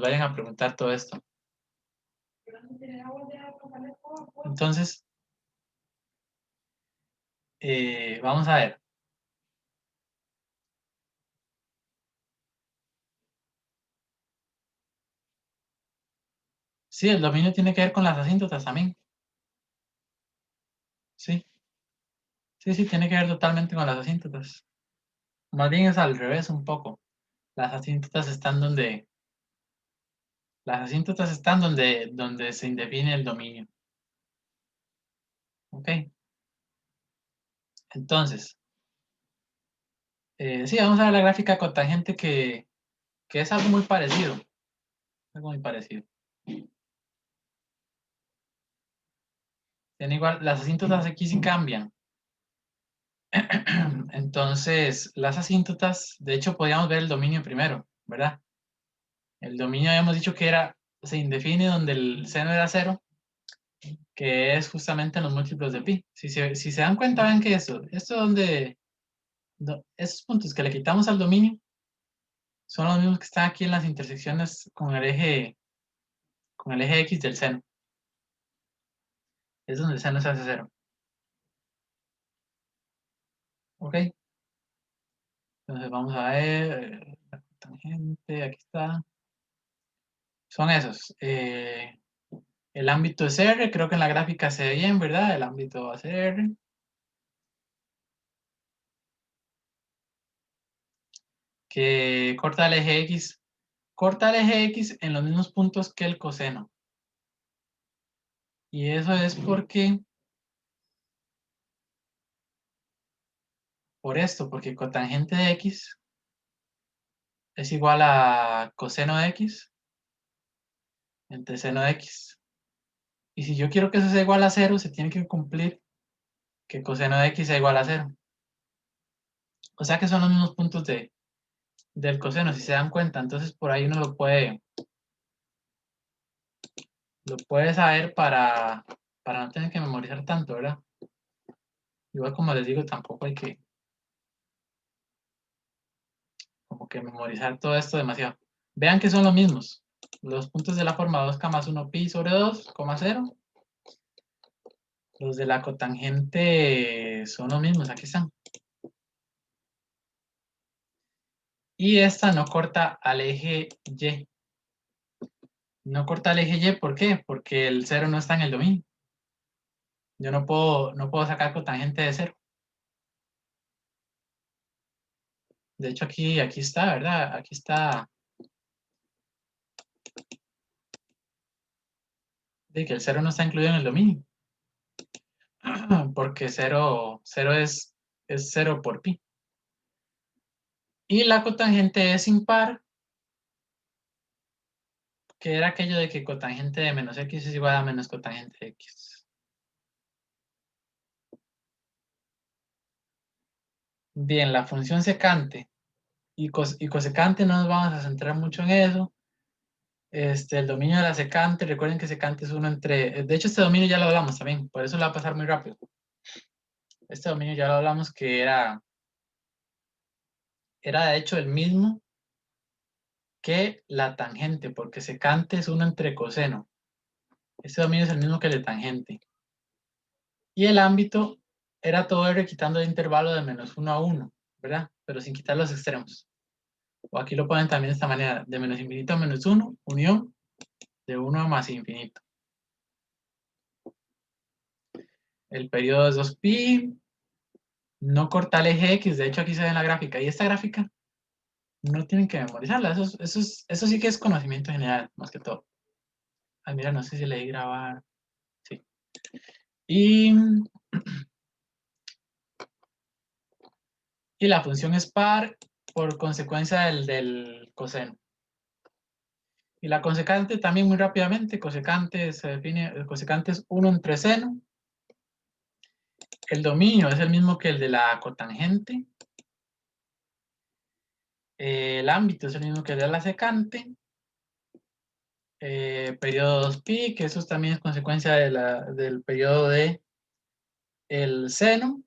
vayan a preguntar todo esto. Entonces, vamos a ver. Sí, el dominio tiene que ver con las asíntotas también. Sí, sí, tiene que ver totalmente con las asíntotas. Más bien es al revés un poco. Las asíntotas están donde donde se define el dominio. ¿Ok? Entonces, sí, vamos a ver la gráfica cotangente que es algo muy parecido. Algo muy parecido. Tiene igual, las asíntotas aquí sí cambian. Entonces, las asíntotas, de hecho, podríamos ver el dominio primero, ¿verdad? El dominio habíamos dicho que se indefine donde el seno era 0, que es justamente en los múltiplos de pi. Si se dan cuenta, ven que esto donde, esos puntos que le quitamos al dominio son los mismos que están aquí en las intersecciones con el eje X del seno. Es donde el seno se hace 0. ¿Ok? Entonces vamos a ver, la tangente, aquí está. Son esos. El ámbito es R, creo que en la gráfica se ve bien, ¿verdad? El ámbito va a ser R. Que corta el eje X. Corta el eje X en los mismos puntos que el coseno. Y eso es por esto, porque cotangente de X es igual a coseno de X entre seno de X. Y si yo quiero que eso sea igual a 0, se tiene que cumplir que coseno de X sea igual a 0. O sea que son los mismos puntos del coseno, si se dan cuenta. Entonces por ahí uno lo puede saber para no tener que memorizar tanto, ¿verdad? Igual como les digo, tampoco hay que como que memorizar todo esto demasiado. Vean que son los mismos. Los puntos de la forma 2K más 1 pi sobre 2, 0. Los de la cotangente son los mismos, aquí están. Y esta no corta al eje Y. No corta el eje Y, ¿por qué? Porque el 0 no está en el dominio. Yo no puedo sacar cotangente de 0. De hecho, aquí está, ¿verdad? Aquí está. De que el 0 no está incluido en el dominio. Porque 0 es 0 por pi. Y la cotangente es impar, que era aquello de que cotangente de menos x es igual a menos cotangente de x. Bien, la función secante y cosecante no nos vamos a centrar mucho en eso. El dominio de la secante, recuerden que secante es uno entre... De hecho, este dominio ya lo hablamos también, por eso lo va a pasar muy rápido. Este dominio ya lo hablamos que era de hecho el mismo que la tangente, porque secante es uno entre coseno. Este dominio es el mismo que el de tangente. Y el ámbito era todo R quitando el intervalo de menos 1 a 1, ¿verdad? Pero sin quitar los extremos. O aquí lo ponen también de esta manera, de menos infinito a menos 1, unión de 1 a más infinito. El periodo es 2pi, no corta el eje X, de hecho aquí se ve en la gráfica. Y esta gráfica no tienen que memorizarla, eso sí que es conocimiento general, más que todo. Ay, mira, no sé si le di grabar. Sí. Y la función es par por consecuencia del coseno. Y la cosecante también muy rápidamente, cosecante se define, el cosecante es 1 entre seno. El dominio es el mismo que el de la cotangente. El ámbito es el mismo que el de la secante. Periodo 2pi, que eso también es consecuencia del periodo de el seno.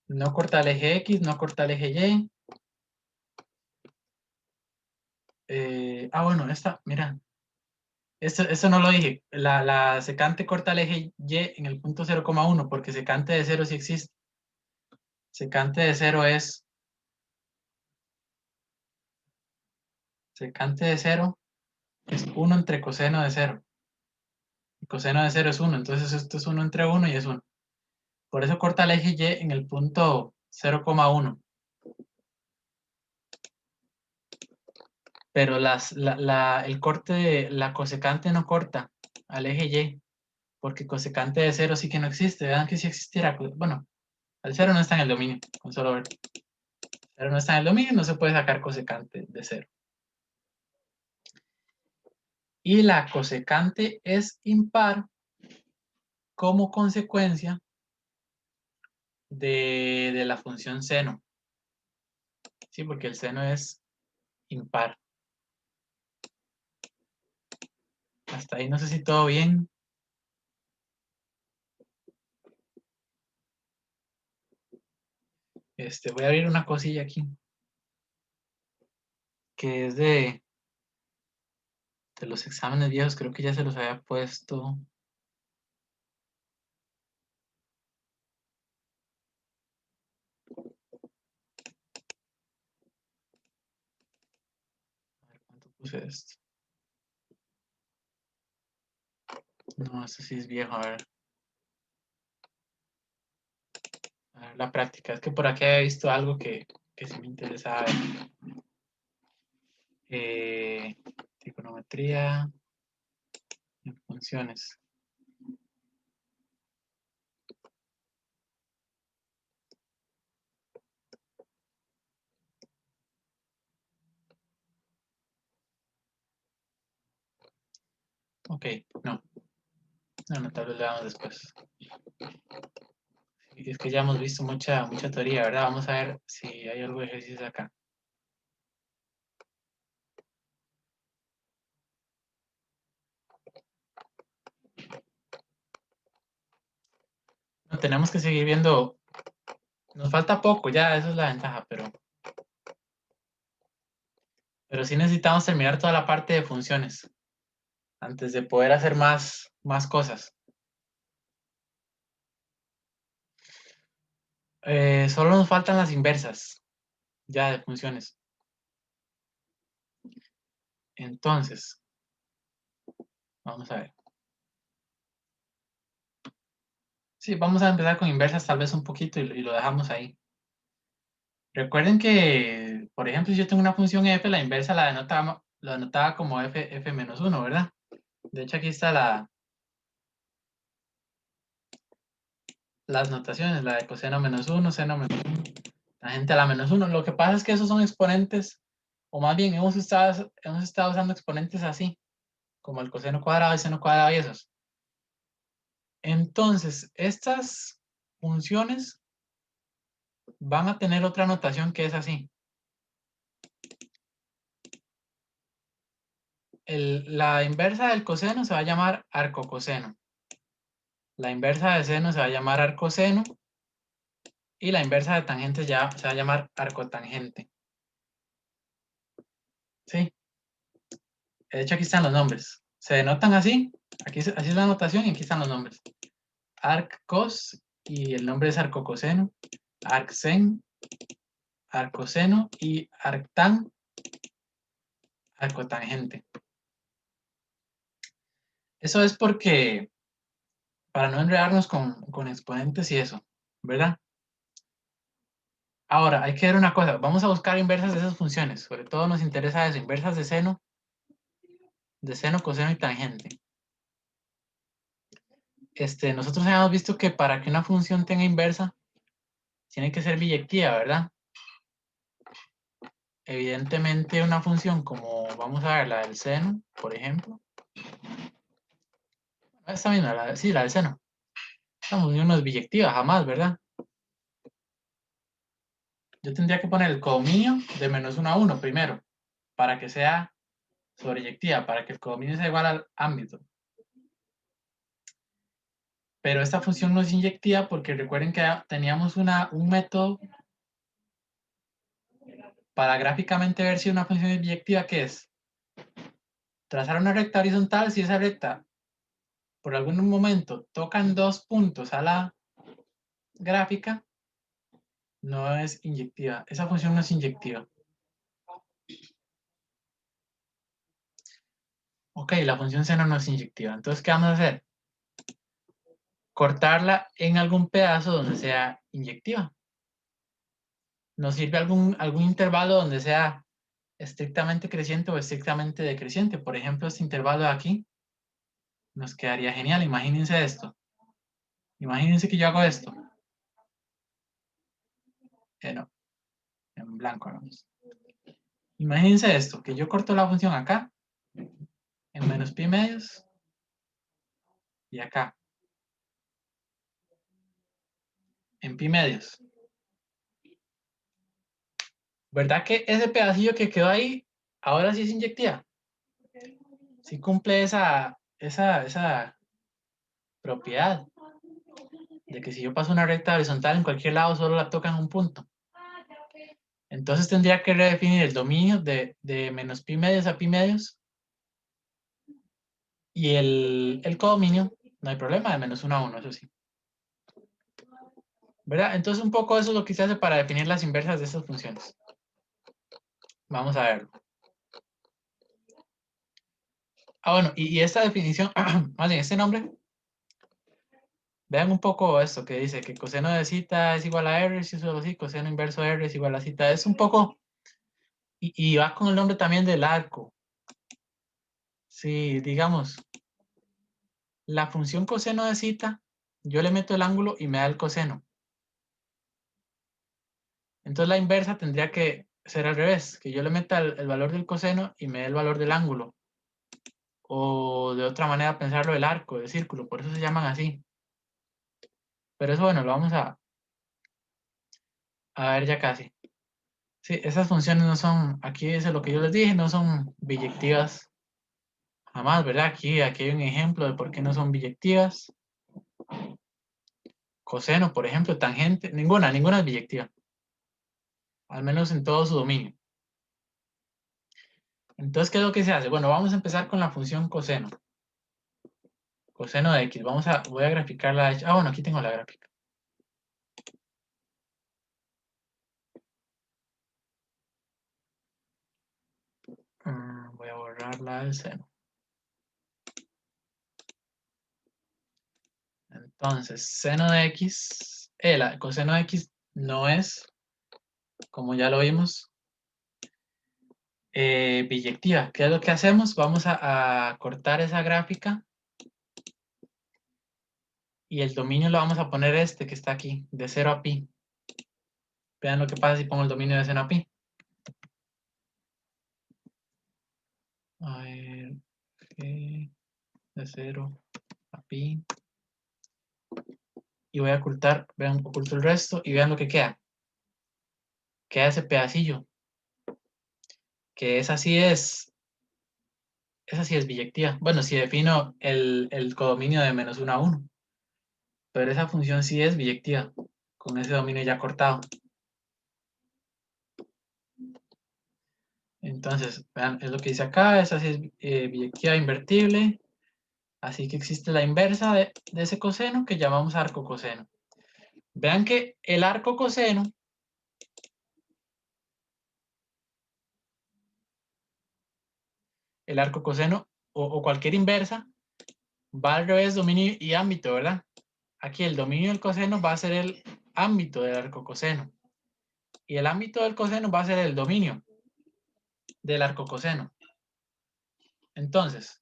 No corta el eje X, no corta el eje Y. Bueno, mira. Esto no lo dije. La secante corta el eje Y en el punto 0,1, porque secante de 0 sí existe. Secante de 0 es... Secante de 0 es 1 entre coseno de 0. Y coseno de 0 es 1. Entonces esto es 1 entre 1 y es 1. Por eso corta el eje Y en el punto 0,1. Pero el corte de la cosecante no corta al eje Y, porque cosecante de 0 sí que no existe. Vean que si existiera, bueno, al 0 no está en el dominio, con solo ver. 0 no está en el dominio, no se puede sacar cosecante de 0. Y la cosecante es impar como consecuencia de la función seno. Sí, porque el seno es impar. Hasta ahí no sé si todo bien. Voy a abrir una cosilla aquí, que es de los exámenes viejos, creo que ya se los había puesto. A ver, ¿cuánto puse esto? No, esto sí es viejo, a ver. A ver, la práctica. Es que por aquí había visto algo que sí me interesaba ver. Trigonometría en funciones. Ok, no. No, tal vez le damos después. Es que ya hemos visto mucha teoría, ¿verdad? Vamos a ver si hay algo de ejercicios acá. No, tenemos que seguir viendo. Nos falta poco, ya, esa es la ventaja, pero sí necesitamos terminar toda la parte de funciones antes de poder hacer más cosas. Solo nos faltan las inversas, ya de funciones. Entonces, vamos a ver. Sí, vamos a empezar con inversas tal vez un poquito y lo dejamos ahí. Recuerden que, por ejemplo, si yo tengo una función f, la inversa la denotaba como f menos 1, ¿verdad? De hecho, aquí está las notaciones, la de coseno menos 1, seno menos 1, tangente a la menos 1. Lo que pasa es que esos son exponentes, o más bien hemos estado usando exponentes así, como el coseno cuadrado, el seno cuadrado y esos. Entonces, estas funciones van a tener otra notación que es así. La inversa del coseno se va a llamar arcocoseno. La inversa de seno se va a llamar arcoseno. Y la inversa de tangente ya se va a llamar arcotangente. ¿Sí? De hecho, aquí están los nombres. Se denotan así. Así es la notación y aquí están los nombres. Arccos y el nombre es arcocoseno. Arcsen, arcoseno y arctan, arcotangente. Eso es porque, para no enredarnos con exponentes y eso, ¿verdad? Ahora, hay que ver una cosa. Vamos a buscar inversas de esas funciones. Sobre todo nos interesa eso, inversas de seno, coseno y tangente. Nosotros habíamos visto que para que una función tenga inversa, tiene que ser biyectiva, ¿verdad? Evidentemente una función como, vamos a ver, la del seno, por ejemplo. Esta misma, sí, la del seno. Esta función no es biyectiva, jamás, ¿verdad? Yo tendría que poner el codominio de menos 1 a 1 primero, para que sea sobreyectiva, para que el codominio sea igual al ámbito. Pero esta función no es inyectiva porque recuerden que teníamos un método para gráficamente ver si una función es biyectiva, ¿qué es? trazar una recta horizontal si esa recta por algún momento tocan 2 puntos a la gráfica, no es inyectiva. Esa función no es inyectiva. Ok, la función seno no es inyectiva. Entonces, ¿qué vamos a hacer? Cortarla en algún pedazo donde sea inyectiva. Nos sirve algún intervalo donde sea estrictamente creciente o estrictamente decreciente. Por ejemplo, este intervalo de aquí nos quedaría genial. Imagínense esto. Imagínense que yo hago esto. No, en blanco. ¿No? Imagínense esto, que yo corto la función acá, en menos pi medios, y acá, en pi medios. ¿Verdad que ese pedacillo que quedó ahí, ahora sí es inyectiva? Sí cumple esa propiedad de que si yo paso una recta horizontal en cualquier lado, solo la toca en un punto. Entonces tendría que redefinir el dominio de menos pi medios a pi medios y el codominio, no hay problema, de menos 1 a 1, eso sí. ¿Verdad? Entonces un poco eso es lo que se hace para definir las inversas de estas funciones. Vamos a verlo. Bueno, y esta definición, más bien, este nombre, vean un poco esto que dice que coseno de zeta es igual a R, si es solo así, coseno inverso de R es igual a zeta. Es un poco, y va con el nombre también del arco. Si, digamos, la función coseno de zeta, yo le meto el ángulo y me da el coseno. Entonces la inversa tendría que ser al revés, que yo le meta el valor del coseno y me dé el valor del ángulo. O de otra manera pensarlo, el arco, el círculo, por eso se llaman así. Pero eso, bueno, lo vamos a ver ya casi. Sí, esas funciones no son, aquí es lo que yo les dije, no son biyectivas jamás, ¿verdad? Aquí hay un ejemplo de por qué no son biyectivas. Coseno, por ejemplo, tangente, ninguna es biyectiva. Al menos en todo su dominio. Entonces, ¿qué es lo que se hace? Bueno, vamos a empezar con la función coseno. Coseno de x. Voy a graficarla. Bueno, aquí tengo la gráfica. Voy a borrarla del seno. Entonces, seno de x, coseno de x no es, como ya lo vimos, biyectiva. ¿Qué es lo que hacemos? Vamos a cortar esa gráfica y el dominio lo vamos a poner este que está aquí, de 0 a pi. Vean lo que pasa si pongo el dominio de 0 a pi. A ver, de 0 a pi. Y voy a ocultar, vean, oculto el resto y vean lo que queda. Queda ese pedacillo, que esa sí es biyectiva. Bueno, si defino el codominio de menos 1 a 1. Pero esa función sí es biyectiva, con ese dominio ya cortado. Entonces, vean, es lo que dice acá, esa sí es biyectiva invertible. Así que existe la inversa de ese coseno que llamamos arco coseno. Vean que el arco coseno o cualquier inversa va al revés dominio y ámbito, ¿verdad? Aquí el dominio del coseno va a ser el ámbito del arco coseno. Y el ámbito del coseno va a ser el dominio del arco coseno. Entonces,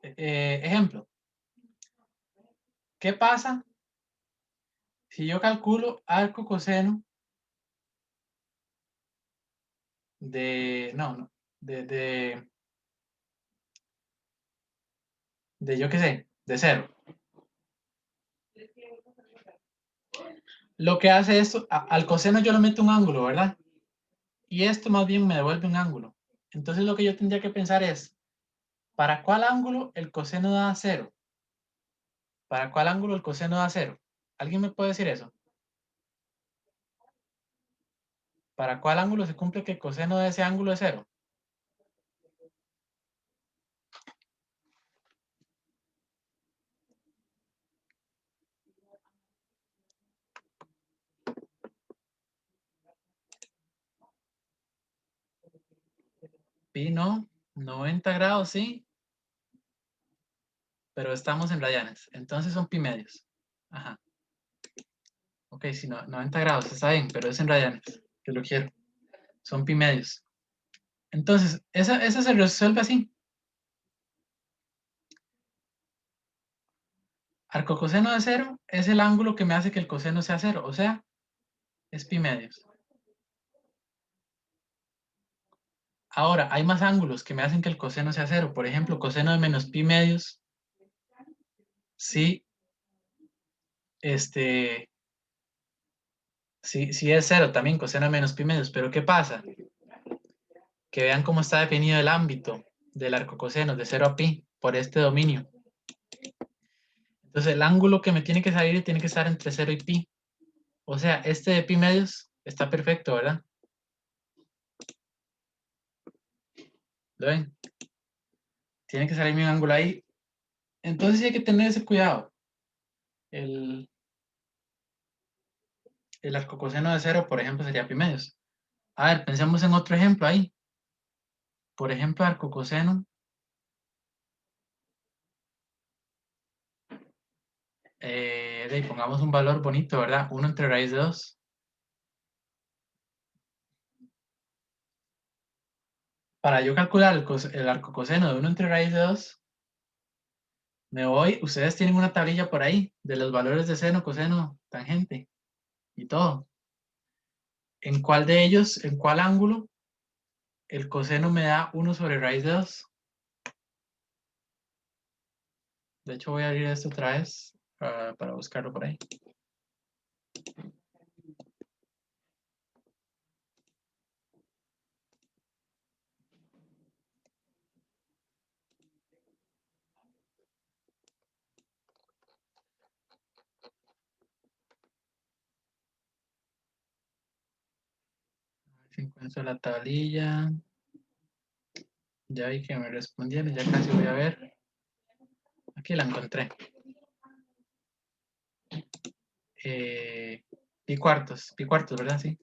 ejemplo. ¿Qué pasa si yo calculo arco coseno no, de yo qué sé, de 0? Lo que hace esto, al coseno yo le meto un ángulo, ¿verdad? Y esto más bien me devuelve un ángulo. Entonces lo que yo tendría que pensar es, ¿para cuál ángulo el coseno da 0? ¿Para cuál ángulo el coseno da 0? ¿Alguien me puede decir eso? ¿Para cuál ángulo se cumple que el coseno de ese ángulo es 0? pi no, 90 grados sí, pero estamos en radianes, entonces son pi medios. Ajá. Ok, si no, 90 grados está bien, pero es en radianes, que lo quiero. Son pi medios. Entonces, esa se resuelve así. Arcocoseno de cero es el ángulo que me hace que el coseno sea cero, o sea, es pi medios. Ahora, hay más ángulos que me hacen que el coseno sea cero. Por ejemplo, coseno de menos pi medios, sí, sí es cero también, coseno de menos pi medios. Pero ¿qué pasa? Que vean cómo está definido el ámbito del arcocoseno de 0 a pi por este dominio. Entonces, el ángulo que me tiene que salir tiene que estar entre 0 y pi. O sea, este de pi medios está perfecto, ¿verdad? ¿Lo ven? Tiene que salir un ángulo ahí. Entonces sí hay que tener ese cuidado. El, el arcocoseno de 0, por ejemplo, sería pi medios. A ver, pensemos en otro ejemplo ahí. Por ejemplo, arcocoseno. Pongamos un valor bonito, ¿verdad? 1 entre raíz de 2. Para yo calcular el arcocoseno de 1 entre raíz de 2, me voy, ustedes tienen una tablilla por ahí de los valores de seno, coseno, tangente y todo. ¿En cuál de ellos, en cuál ángulo, el coseno me da 1 sobre raíz de 2? De hecho, voy a abrir esto otra vez para buscarlo por ahí. Si encuentro la tablilla. Ya vi que me respondieron, ya casi voy a ver. Aquí la encontré. Pi cuartos, ¿verdad? Sí.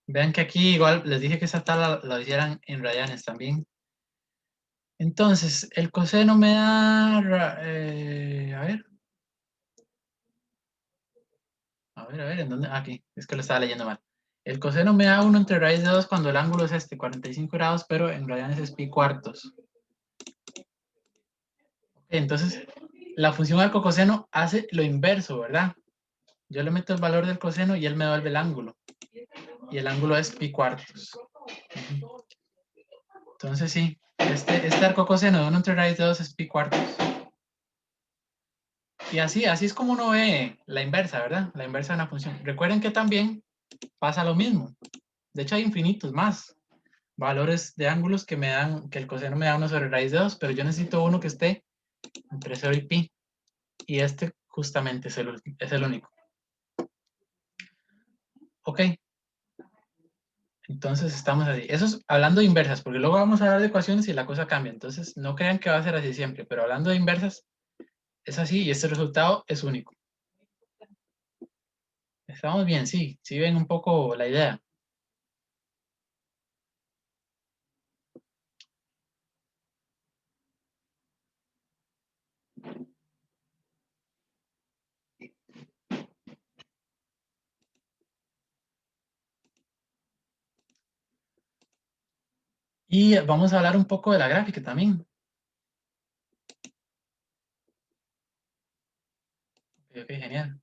Vean que aquí igual les dije que esa tabla la hicieran en radianes también. Entonces, el coseno me da, a ver, ¿en dónde? Aquí, es que lo estaba leyendo mal. El coseno me da 1 entre raíz de 2 cuando el ángulo es 45 grados, pero en radianes es pi cuartos. Entonces, la función arcocoseno hace lo inverso, ¿verdad? Yo le meto el valor del coseno y él me devuelve el ángulo. Y el ángulo es pi cuartos. Entonces sí, este arcocoseno de 1 entre raíz de 2 es pi cuartos. Y así es como uno ve la inversa, ¿verdad? La inversa de una función. Recuerden que también pasa lo mismo. De hecho, hay infinitos más valores de ángulos que me dan, que el coseno me da 1 sobre raíz de 2, pero yo necesito uno que esté entre 0 y pi. Y este justamente es el único. Ok, entonces estamos así. Eso es hablando de inversas, porque luego vamos a hablar de ecuaciones y la cosa cambia. Entonces, no crean que va a ser así siempre, pero hablando de inversas, es así y este resultado es único. Estamos bien, sí, sí ven un poco la idea. Y vamos a hablar un poco de la gráfica también. Ok, genial.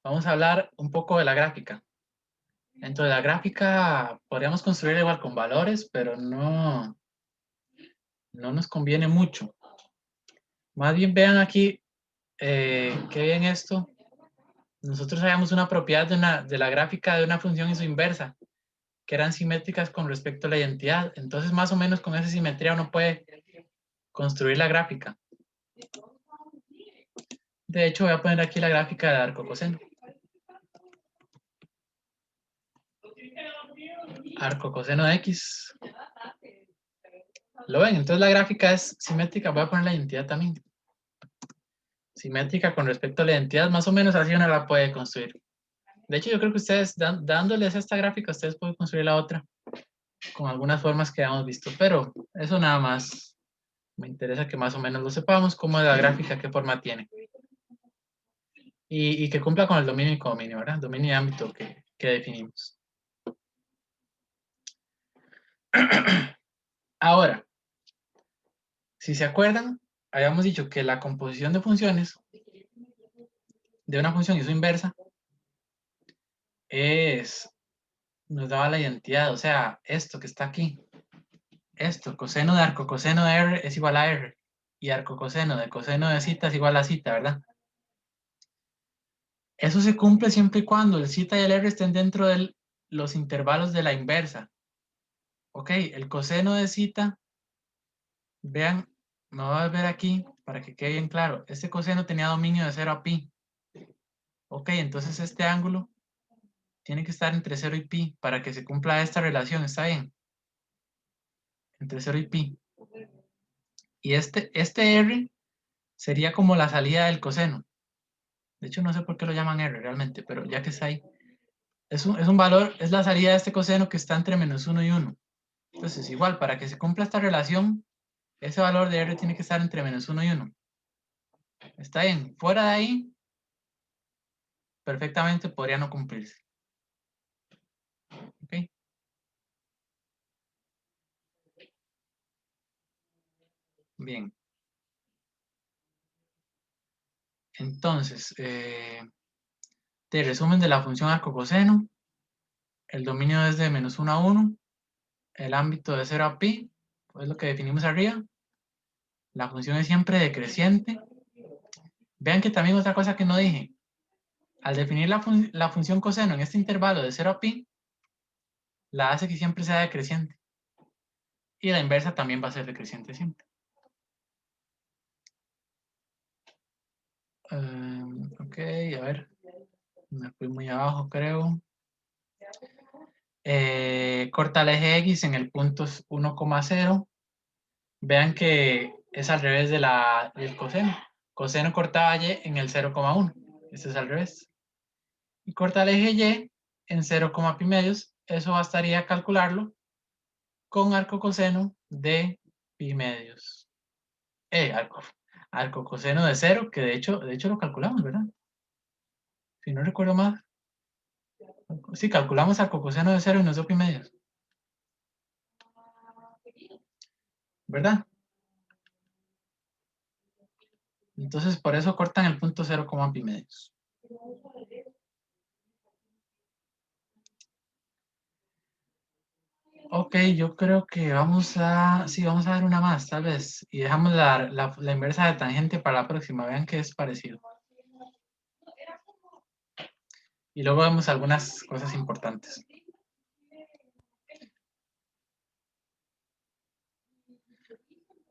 Vamos a hablar un poco de la gráfica. Dentro de la gráfica podríamos construir igual con valores, pero no nos conviene mucho. Más bien vean aquí, qué bien esto. Nosotros sabemos una propiedad de la gráfica de una función y su inversa, que eran simétricas con respecto a la identidad. Entonces, más o menos con esa simetría uno puede construir la gráfica. De hecho, voy a poner aquí la gráfica de arcocoseno. Arcocoseno de x. ¿Lo ven? Entonces la gráfica es simétrica. Voy a poner la identidad también. Simétrica con respecto a la identidad. Más o menos así uno la puede construir. De hecho, yo creo que ustedes, dándoles esta gráfica, ustedes pueden construir la otra. con algunas formas que hemos visto, pero eso nada más me interesa que más o menos lo sepamos, cómo es la gráfica, qué forma tiene. Y que cumpla con el dominio y codominio, ¿verdad? Dominio y ámbito que definimos. Ahora, si se acuerdan, habíamos dicho que la composición de funciones de una función y su inversa nos daba la identidad, o sea, esto que está aquí, esto, coseno de arcocoseno de R es igual a R, y arcocoseno de coseno de zeta es igual a zeta, ¿verdad? Eso se cumple siempre y cuando el zeta y el R estén dentro de los intervalos de la inversa. Ok, el coseno de zeta, vean, me voy a ver aquí para que quede bien claro. Este coseno tenía dominio de 0 a pi. Ok, entonces este ángulo tiene que estar entre 0 y pi para que se cumpla esta relación, ¿está bien? Entre 0 y pi. Y este R sería como la salida del coseno. De hecho, no sé por qué lo llaman R realmente, pero ya que está ahí. Es un valor, es la salida de este coseno que está entre menos 1 y 1. Entonces, igual, para que se cumpla esta relación, ese valor de R tiene que estar entre menos 1 y 1. Está bien. Fuera de ahí, perfectamente podría no cumplirse. ¿Ok? Bien. Entonces, de resumen de la función arcocoseno, el dominio es de menos 1 a 1, el ámbito de 0 a pi, es lo que definimos arriba. La función es siempre decreciente. Vean que también otra cosa que no dije. Al definir la función coseno en este intervalo de 0 a pi, la hace que siempre sea decreciente. Y la inversa también va a ser decreciente siempre. Ok, a ver. Me fui muy abajo, creo. Corta el eje X en el punto 1,0. Vean que es al revés del coseno. Coseno cortaba Y en el 0,1. Este es al revés. Y corta el eje Y en 0, pi medios. Eso bastaría calcularlo con arcocoseno de pi medios. Arcocoseno de 0, que de hecho lo calculamos, ¿verdad? Si no recuerdo mal. Sí, calculamos arcocoseno de 0 y nos dio pi medios. ¿Verdad? Entonces, por eso cortan el punto 0, pi medios. Ok, yo creo que sí, vamos a ver una más, tal vez. Y dejamos la inversa de tangente para la próxima. Vean que es parecido. Y luego vemos algunas cosas importantes.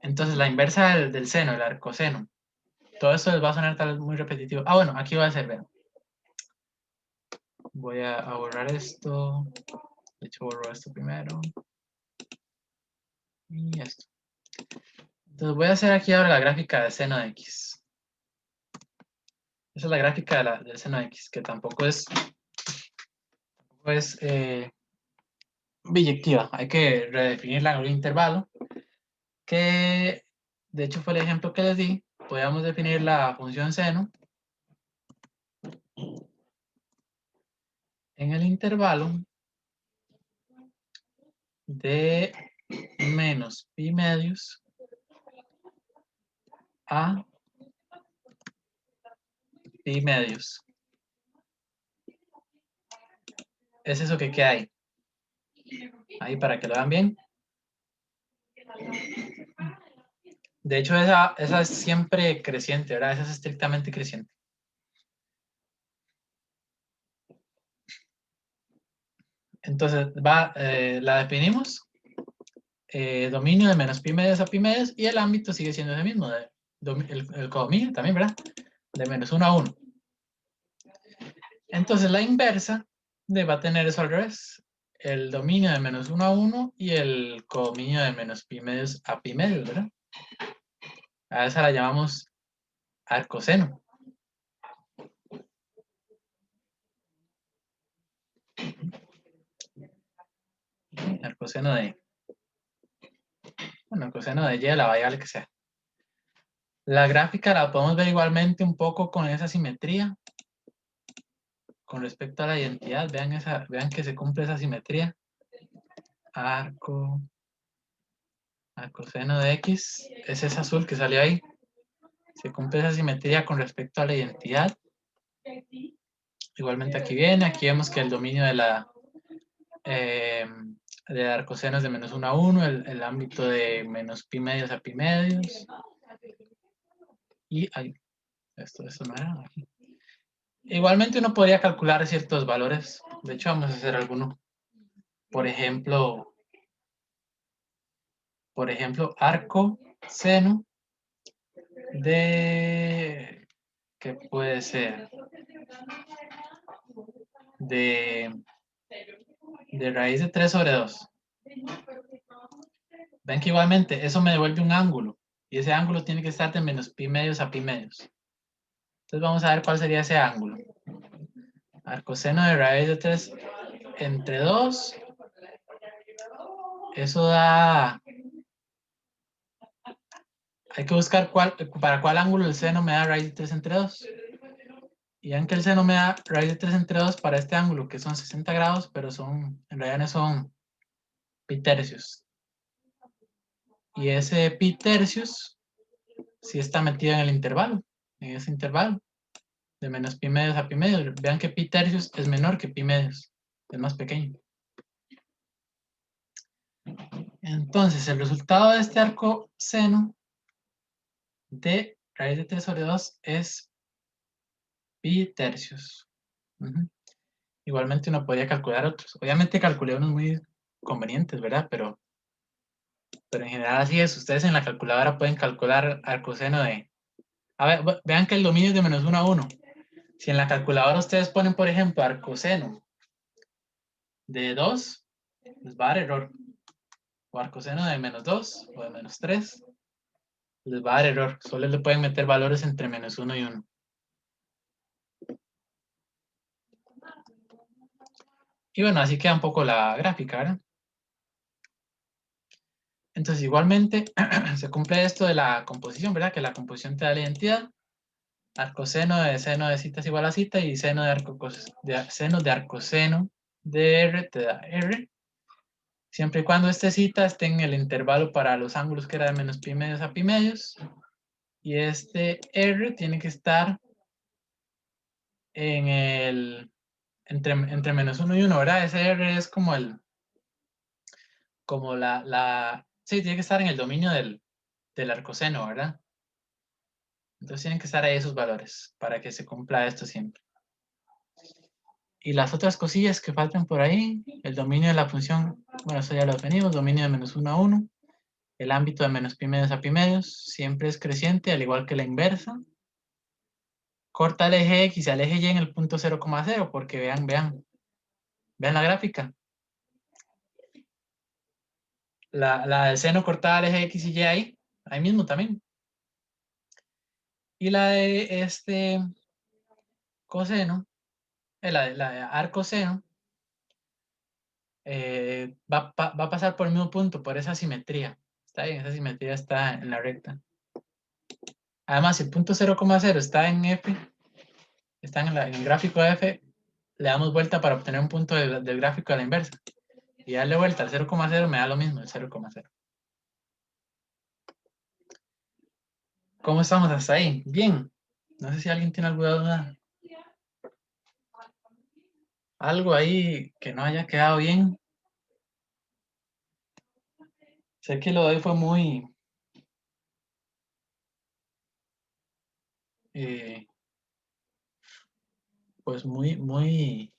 Entonces, la inversa del seno, el arcoseno. Todo esto les va a sonar tal vez muy repetitivo. Ah, bueno, aquí va a ser, vean. Voy a borrar esto. De hecho, borro esto primero. Y esto. Entonces, voy a hacer aquí ahora la gráfica de seno de x. Esa es la gráfica del seno de x, que tampoco es biyectiva. Hay que redefinirla en un intervalo. Que de hecho fue el ejemplo que les di. Podríamos definir la función seno en el intervalo de menos pi medios a pi medios. Es eso que queda ahí. Ahí para que lo vean bien. De hecho, esa es siempre creciente, ¿verdad? Esa es estrictamente creciente. Entonces, la definimos. Dominio de menos pi medios a pi medios y el ámbito sigue siendo ese mismo. El codominio también, ¿verdad? De menos 1 a 1. Entonces, la inversa va a tener eso al revés. El dominio de menos 1 a 1 y el codominio de menos pi medios a pi medios, ¿verdad? A esa la llamamos arcoseno. El coseno de, bueno, el coseno de y de la variable que sea. La gráfica la podemos ver igualmente un poco con esa simetría. Con respecto a la identidad, vean que se cumple esa simetría. Arco, al coseno de X, es ese azul que salió ahí. Se cumple esa simetría con respecto a la identidad. Igualmente aquí viene, aquí vemos que el dominio de la de dar cosenos de menos 1 a 1, el ámbito de menos pi medios a pi medios. Y ahí, esto no era aquí. Igualmente uno podría calcular ciertos valores. De hecho, vamos a hacer alguno. Por ejemplo, arco seno de, ¿qué puede ser? De raíz de 3 sobre 2. Ven que igualmente eso me devuelve un ángulo. Y ese ángulo tiene que estar de menos pi medios a pi medios. Entonces vamos a ver cuál sería ese ángulo. Arcoseno de raíz de 3 entre 2. Eso da... Hay que buscar para cuál ángulo el seno me da raíz de 3 entre 2. Y vean que el seno me da raíz de 3 entre 2 para este ángulo, que son 60 grados, pero en realidad no son pi tercios. Y ese pi tercios sí está metido en el intervalo, en ese intervalo, de menos pi medios a pi medios. Vean que pi tercios es menor que pi medios, es más pequeño. Entonces, el resultado de este arco seno de raíz de 3 sobre 2 es pi tercios. Igualmente uno podría calcular otros. Obviamente calculé unos muy convenientes, ¿verdad? Pero en general así es. Ustedes en la calculadora pueden calcular arcoseno de... A ver, vean que el dominio es de menos 1 a 1. Si en la calculadora ustedes ponen, por ejemplo, arcoseno de 2, les va a dar error. O arcoseno de menos 2 o de menos 3, les va a dar error. Solo le pueden meter valores entre menos 1 y 1. Y bueno, así queda un poco la gráfica, ¿verdad? Entonces, igualmente, se cumple esto de la composición, ¿verdad? Que la composición te da la identidad. Arcoseno de seno de cita es igual a cita y seno de arcoseno de R te da R. Siempre y cuando este cita esté en el intervalo para los ángulos que era de menos pi medios a pi medios. Y este R tiene que estar en entre menos 1 y 1, ¿verdad? Ese R es como sí, tiene que estar en el dominio del arcoseno, ¿verdad? Entonces tienen que estar ahí esos valores para que se cumpla esto siempre. Y las otras cosillas que faltan por ahí, el dominio de la función, bueno, eso ya lo definimos, dominio de menos 1 a 1, el ámbito de menos pi medios a pi medios, siempre es creciente, al igual que la inversa. Corta el eje X y al eje Y en el punto 0,0, porque vean la gráfica. La de seno cortada al eje X y Y ahí mismo también. Y la de este coseno, la de arcoseno, va a pasar por el mismo punto, por esa simetría. Está bien, esa simetría está en la recta. Además, si el punto 0,0 está en F, está en el gráfico de F, le damos vuelta para obtener un punto del gráfico a la inversa. Y darle vuelta al 0,0 me da lo mismo, el 0,0. ¿Cómo estamos hasta ahí? Bien. No sé si alguien tiene alguna duda. Algo ahí que no haya quedado bien. Sé que lo de hoy fue muy... pues muy